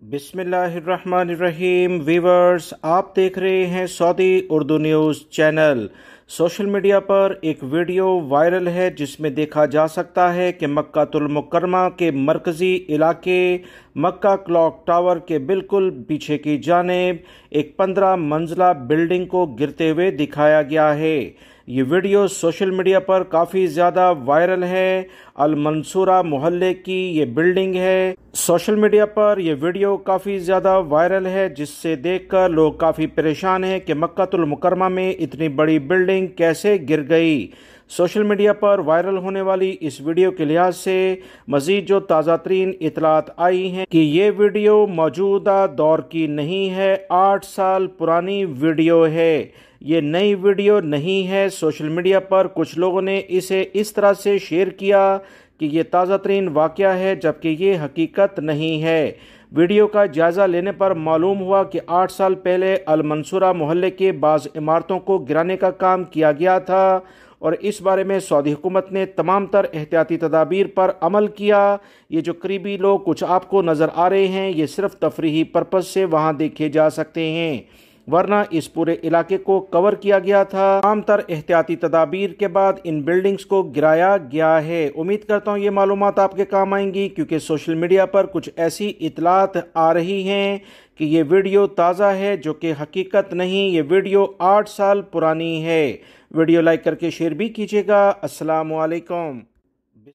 बिस्मिल्लाहिर्रहमानिर्रहीम। वीवर्स, आप देख रहे हैं Saudi Urdu news channel. Social media पर एक वीडियो वायरल है जिसमें देखा जा सकता है कि मक्कातुल मुकर्रमा के मरकज़ी इलाके मक्का क्लॉक टावर के बिल्कुल पीछे की जानिब एक 15 मंजिला बिल्डिंग को गिरते हुए दिखाया गया है। ये वीडियो सोशल मीडिया पर काफ़ी ज़्यादा वायरल है। अल मंसूरा मोहल्ले की ये बिल्डिंग है। सोशल मीडिया पर यह वीडियो काफ़ी ज़्यादा वायरल है जिससे देखकर लोग काफ़ी परेशान हैं कि मक्कातुल मुकर्रमा में इतनी बड़ी बिल्डिंग कैसे गिर गई। सोशल मीडिया पर वायरल होने वाली इस वीडियो के लिहाज से मज़ीद जो ताज़ा तरीन इतलात आई हैं कि ये वीडियो मौजूदा दौर की नहीं है, 8 साल पुरानी वीडियो है। ये नई वीडियो नहीं है। सोशल मीडिया पर कुछ लोगों ने इसे इस तरह से शेयर किया कि ये ताज़ा तरीन वाक़या है, जबकि ये हकीकत नहीं है। वीडियो का जायज़ा लेने पर मालूम हुआ कि 8 साल पहले अल मंसूरा मोहल्ले के बाज़ इमारतों को गिराने का काम किया गया था और इस बारे में सऊदी हुकूमत ने तमाम तर एहतियाती तदाबीर पर अमल किया। ये जो करीबी लोग कुछ आपको नज़र आ रहे हैं, ये सिर्फ तफरीही पर्पज़ से वहाँ देखे जा सकते हैं, वरना इस पूरे इलाके को कवर किया गया था। तमाम तर एहतियाती तदाबीर के बाद इन बिल्डिंग्स को गिराया गया है। उम्मीद करता हूँ ये मालूमात आपके काम आएंगी, क्योंकि सोशल मीडिया पर कुछ ऐसी इतलात आ रही हैं कि ये वीडियो ताज़ा है जो कि हकीकत नहीं। ये वीडियो 8 साल पुरानी है। वीडियो लाइक करके शेयर भी कीजिएगा। अस्सलामु अलैकुम।